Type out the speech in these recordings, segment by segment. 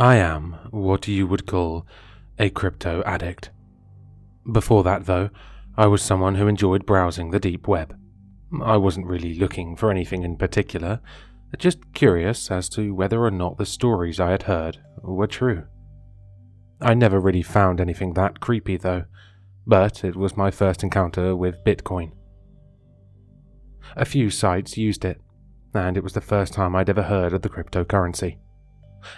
I am what you would call a crypto addict. Before that, though, I was someone who enjoyed browsing the deep web. I wasn't really looking for anything in particular, just curious as to whether or not the stories I had heard were true. I never really found anything that creepy, though, but it was my first encounter with Bitcoin. A few sites used it, and it was the first time I'd ever heard of the cryptocurrency.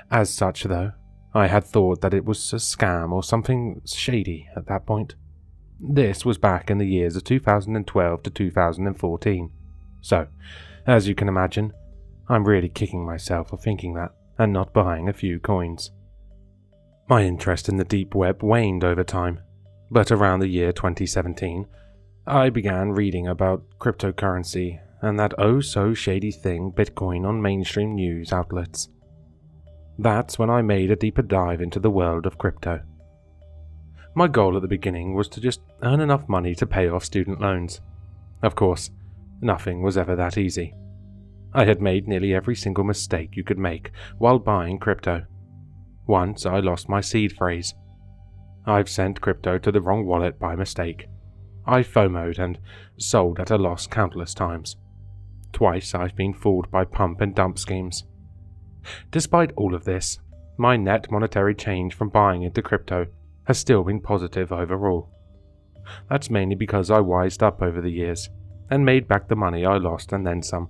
As such, though, I had thought that it was a scam or something shady at that point. This was back in the years of 2012 to 2014, so, as you can imagine, I'm really kicking myself for thinking that and not buying a few coins. My interest in the deep web waned over time, but around the year 2017, I began reading about cryptocurrency and that oh-so-shady thing Bitcoin on mainstream news outlets. That's when I made a deeper dive into the world of crypto. My goal at the beginning was to just earn enough money to pay off student loans. Of course, nothing was ever that easy. I had made nearly every single mistake you could make while buying crypto. Once I lost my seed phrase. I've sent crypto to the wrong wallet by mistake. I FOMO'd and sold at a loss countless times. Twice I've been fooled by pump and dump schemes. Despite all of this, my net monetary change from buying into crypto has still been positive overall. That's mainly because I wised up over the years and made back the money I lost and then some.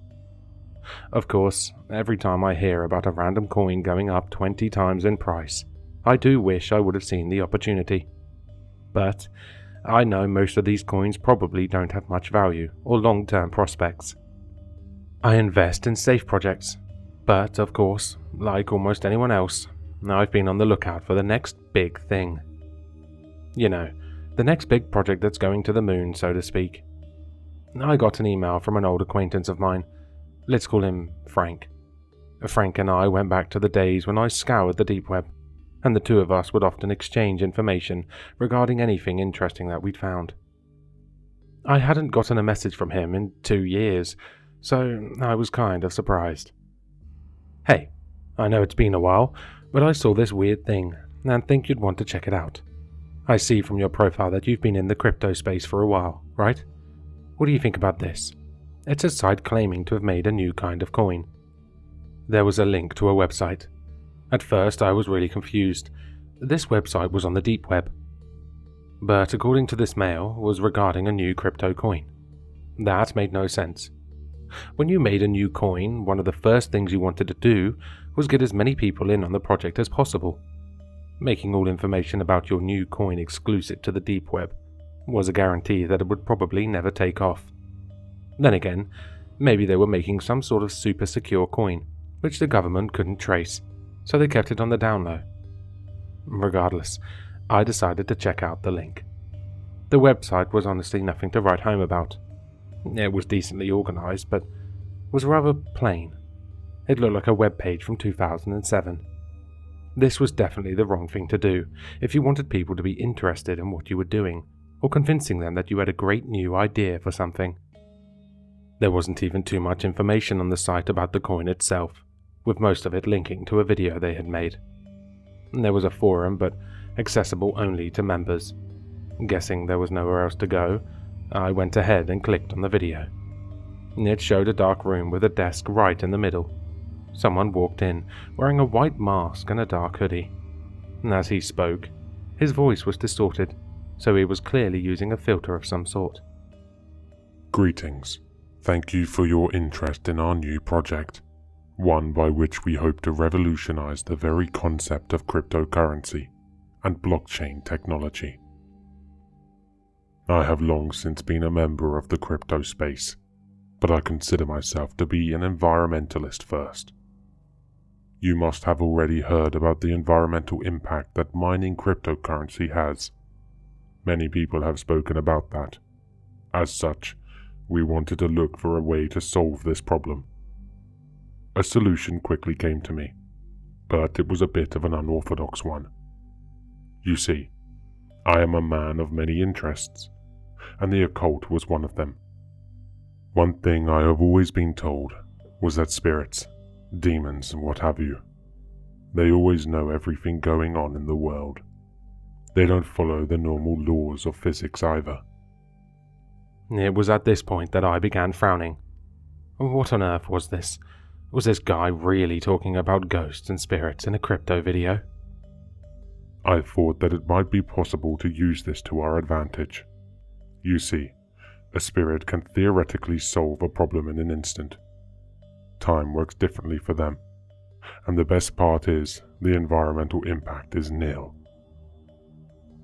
Of course, every time I hear about a random coin going up 20 times in price, I do wish I would have seen the opportunity. But I know most of these coins probably don't have much value or long-term prospects. I invest in safe projects, but of course, like almost anyone else, I've been on the lookout for the next big thing. You know, the next big project that's going to the moon, so to speak. I got an email from an old acquaintance of mine. Let's call him Frank. Frank and I went back to the days when I scoured the deep web, and the two of us would often exchange information regarding anything interesting that we'd found. I hadn't gotten a message from him in 2 years, so I was kind of surprised. Hey, I know it's been a while, but I saw this weird thing and think you'd want to check it out. I see from your profile that you've been in the crypto space for a while, right? What do you think about this? It's a site claiming to have made a new kind of coin. There was a link to a website. At first I was really confused. This website was on the deep web. But according to this mail, was regarding a new crypto coin. That made no sense. When you made a new coin, one of the first things you wanted to do was get as many people in on the project as possible. Making all information about your new coin exclusive to the deep web was a guarantee that it would probably never take off. Then again, maybe they were making some sort of super secure coin, which the government couldn't trace, so they kept it on the down low. Regardless, I decided to check out the link. The website was honestly nothing to write home about. It was decently organized, but was rather plain. It looked like a web page from 2007. This was definitely the wrong thing to do if you wanted people to be interested in what you were doing, or convincing them that you had a great new idea for something. There wasn't even too much information on the site about the coin itself, with most of it linking to a video they had made. There was a forum, but accessible only to members. Guessing there was nowhere else to go, I went ahead and clicked on the video. It showed a dark room with a desk right in the middle. Someone walked in, wearing a white mask and a dark hoodie. As he spoke, his voice was distorted, so he was clearly using a filter of some sort. Greetings. Thank you for your interest in our new project, one by which we hope to revolutionize the very concept of cryptocurrency and blockchain technology. I have long since been a member of the crypto space, but I consider myself to be an environmentalist first. You must have already heard about the environmental impact that mining cryptocurrency has. Many people have spoken about that. As such, we wanted to look for a way to solve this problem. A solution quickly came to me, but it was a bit of an unorthodox one. You see, I am a man of many interests, and the occult was one of them. One thing I have always been told was that spirits, demons, and what have you, They always know everything going on in the world. They don't follow the normal laws of physics either. It was at this point that I began frowning. What on earth was this? Was this guy really talking about ghosts and spirits in a crypto video? I thought that it might be possible to use this to our advantage. You see, a spirit can theoretically solve a problem in an instant. Time works differently for them, and the best part is the environmental impact is nil.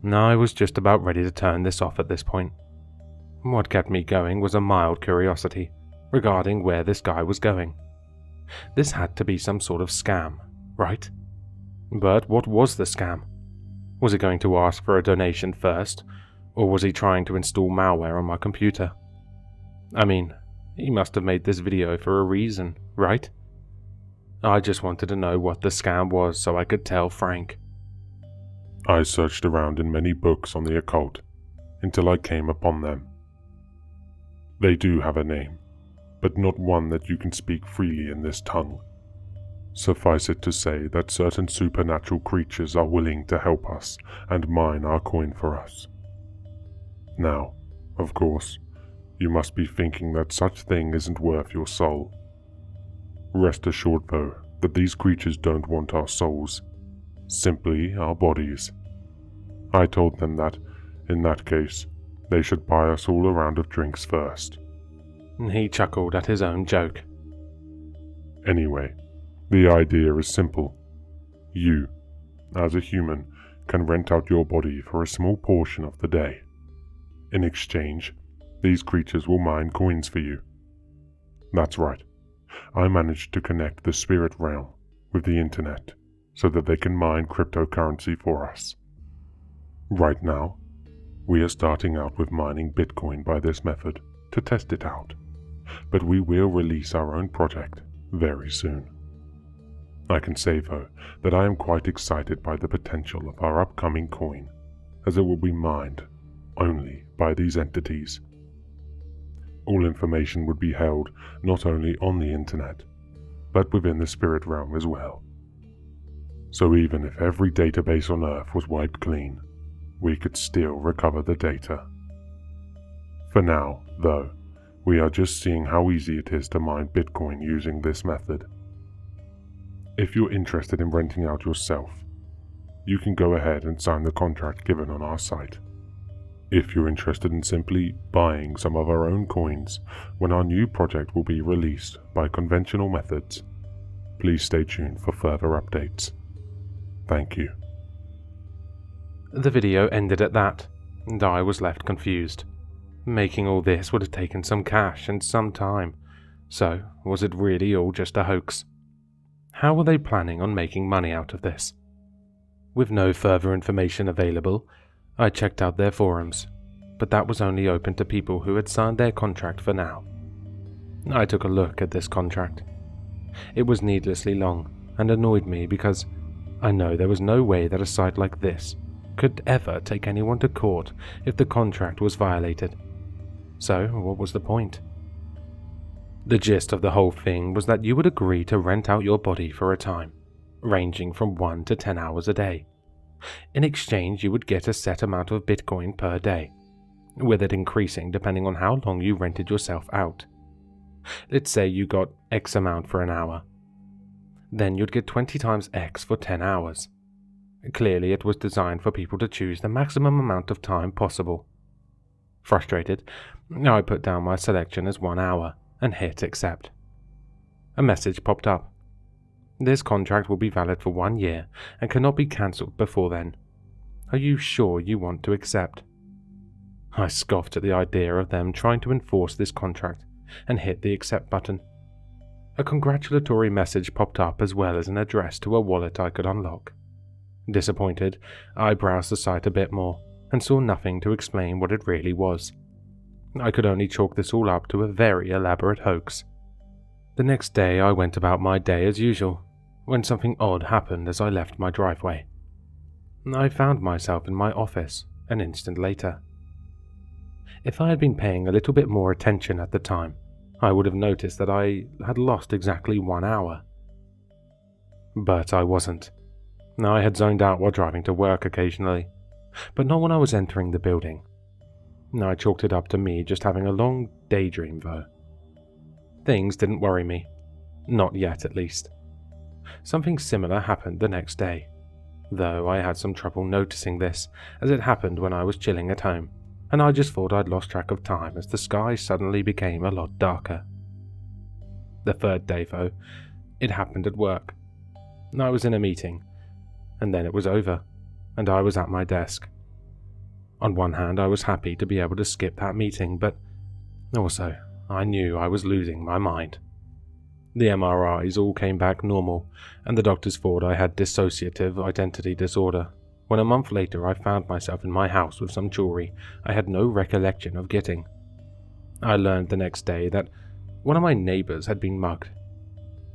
I was just about ready to turn this off at this point. What kept me going was a mild curiosity regarding where this guy was going. This had to be some sort of scam, right? But what was the scam? Was he going to ask for a donation first, or was he trying to install malware on my computer? I mean, he must have made this video for a reason, right? I just wanted to know what the scam was so I could tell Frank. I searched around in many books on the occult until I came upon them. They do have a name, but not one that you can speak freely in this tongue. Suffice it to say that certain supernatural creatures are willing to help us and mine our coin for us. Now, of course, you must be thinking that such thing isn't worth your soul. Rest assured, though, that these creatures don't want our souls, simply our bodies. I told them that, in that case, they should buy us all a round of drinks first. He chuckled at his own joke. Anyway, the idea is simple. You, as a human, can rent out your body for a small portion of the day. In exchange, these creatures will mine coins for you. That's right. I managed to connect the spirit realm with the internet so that they can mine cryptocurrency for us. Right now, we are starting out with mining Bitcoin by this method to test it out, but we will release our own project very soon. I can say, though, that I am quite excited by the potential of our upcoming coin, as it will be mined only by these entities. All information would be held not only on the internet, but within the spirit realm as well. So even if every database on Earth was wiped clean, we could still recover the data. For now, though, we are just seeing how easy it is to mine Bitcoin using this method. If you're interested in renting out yourself, you can go ahead and sign the contract given on our site. If you're interested in simply buying some of our own coins when our new project will be released by conventional methods, please stay tuned for further updates. Thank you. The video ended at that, and I was left confused. Making all this would have taken some cash and some time, so was it really all just a hoax? How were they planning on making money out of this? With no further information available, I checked out their forums, but that was only open to people who had signed their contract for now. I took a look at this contract. It was needlessly long and annoyed me because I know there was no way that a site like this could ever take anyone to court if the contract was violated. So what was the point? The gist of the whole thing was that you would agree to rent out your body for a time, ranging from 1 to 10 hours a day. In exchange, you would get a set amount of Bitcoin per day, with it increasing depending on how long you rented yourself out. Let's say you got X amount for an hour. Then you'd get 20 times X for 10 hours. Clearly, it was designed for people to choose the maximum amount of time possible. Frustrated, I put down my selection as 1 hour and hit accept. A message popped up. This contract will be valid for 1 year and cannot be cancelled before then. Are you sure you want to accept? I scoffed at the idea of them trying to enforce this contract and hit the accept button. A congratulatory message popped up as well as an address to a wallet I could unlock. Disappointed, I browsed the site a bit more and saw nothing to explain what it really was. I could only chalk this all up to a very elaborate hoax. The next day I went about my day as usual, when something odd happened as I left my driveway. I found myself in my office an instant later. If I had been paying a little bit more attention at the time, I would have noticed that I had lost exactly 1 hour. But I wasn't, I had zoned out while driving to work occasionally, but not when I was entering the building. I chalked it up to me just having a long daydream though. Things didn't worry me. Not yet, at least. Something similar happened the next day, though I had some trouble noticing this, as it happened when I was chilling at home, and I just thought I'd lost track of time as the sky suddenly became a lot darker. The third day, though, it happened at work. I was in a meeting, and then it was over, and I was at my desk. On one hand, I was happy to be able to skip that meeting, but also, I knew I was losing my mind. The MRIs all came back normal, and the doctors thought I had dissociative identity disorder, when a month later I found myself in my house with some jewelry I had no recollection of getting. I learned the next day that one of my neighbors had been mugged,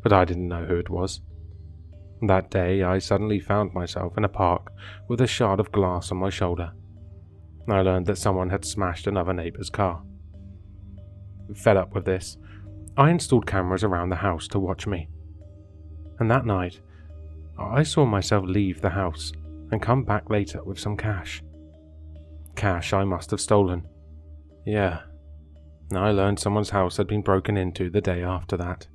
but I didn't know who it was. That day, I suddenly found myself in a park with a shard of glass on my shoulder. I learned that someone had smashed another neighbor's car. Fed up with this, I installed cameras around the house to watch me. And that night, I saw myself leave the house and come back later with some cash. Cash I must have stolen. Yeah, I learned someone's house had been broken into the day after that.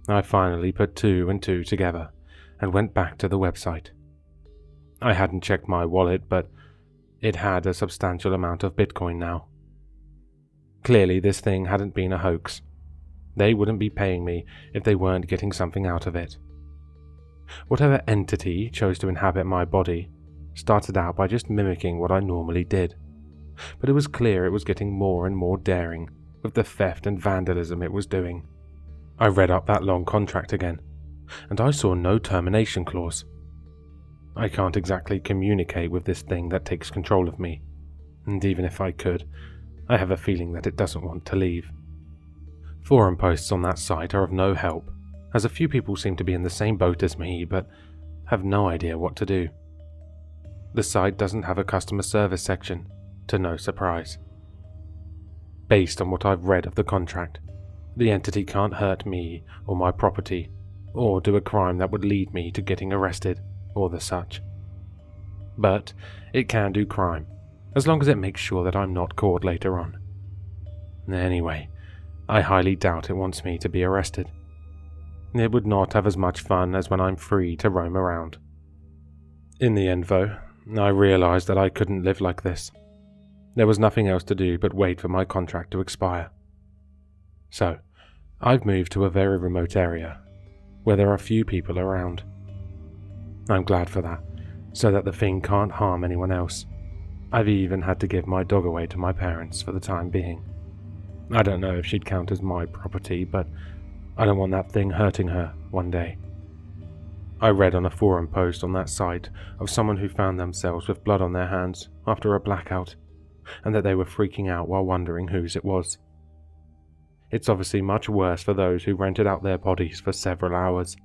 I finally put 2 and 2 together and went back to the website. I hadn't checked my wallet, but it had a substantial amount of Bitcoin now. Clearly, this thing hadn't been a hoax. They wouldn't be paying me if they weren't getting something out of it. Whatever entity chose to inhabit my body started out by just mimicking what I normally did, but it was clear it was getting more and more daring with the theft and vandalism it was doing. I read up that long contract again, and I saw no termination clause. I can't exactly communicate with this thing that takes control of me, and even if I could, I have a feeling that it doesn't want to leave. Forum posts on that site are of no help, as a few people seem to be in the same boat as me but have no idea what to do. The site doesn't have a customer service section, to no surprise. Based on what I've read of the contract, the entity can't hurt me or my property, or do a crime that would lead me to getting arrested, or the such. But it can do crime, as long as it makes sure that I'm not caught later on. Anyway, I highly doubt it wants me to be arrested. It would not have as much fun as when I'm free to roam around. In the end, though, I realized that I couldn't live like this. There was nothing else to do but wait for my contract to expire. So, I've moved to a very remote area, where there are few people around. I'm glad for that, so that the thing can't harm anyone else. I've even had to give my dog away to my parents for the time being. I don't know if she'd count as my property, but I don't want that thing hurting her one day. I read on a forum post on that site of someone who found themselves with blood on their hands after a blackout, and that they were freaking out while wondering whose it was. It's obviously much worse for those who rented out their bodies for several hours.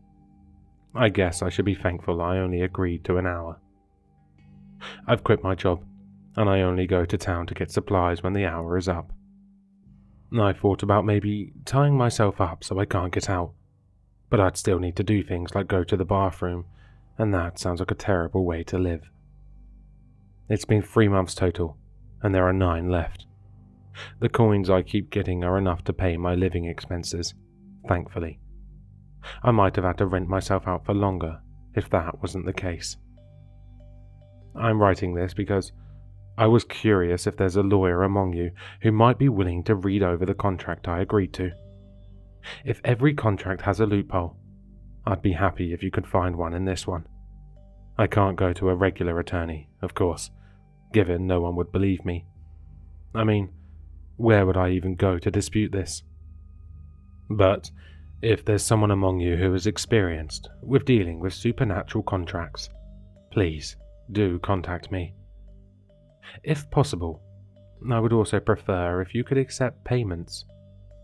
I guess I should be thankful I only agreed to an hour. I've quit my job, and I only go to town to get supplies when the hour is up. I thought about maybe tying myself up so I can't get out, but I'd still need to do things like go to the bathroom, and that sounds like a terrible way to live. It's been 3 months total, and there are 9 left. The coins I keep getting are enough to pay my living expenses, thankfully. I might have had to rent myself out for longer if that wasn't the case. I'm writing this because I was curious if there's a lawyer among you who might be willing to read over the contract I agreed to. If every contract has a loophole, I'd be happy if you could find one in this one. I can't go to a regular attorney, of course, given no one would believe me. I mean, where would I even go to dispute this? But if there's someone among you who is experienced with dealing with supernatural contracts, please do contact me. If possible, I would also prefer if you could accept payments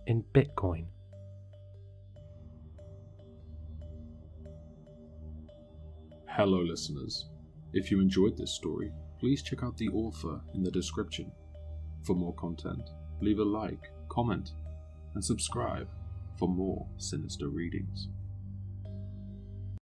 in Bitcoin. Hello listeners, if you enjoyed this story, please check out the author in the description. For more content, leave a like, comment, and subscribe for more sinister readings.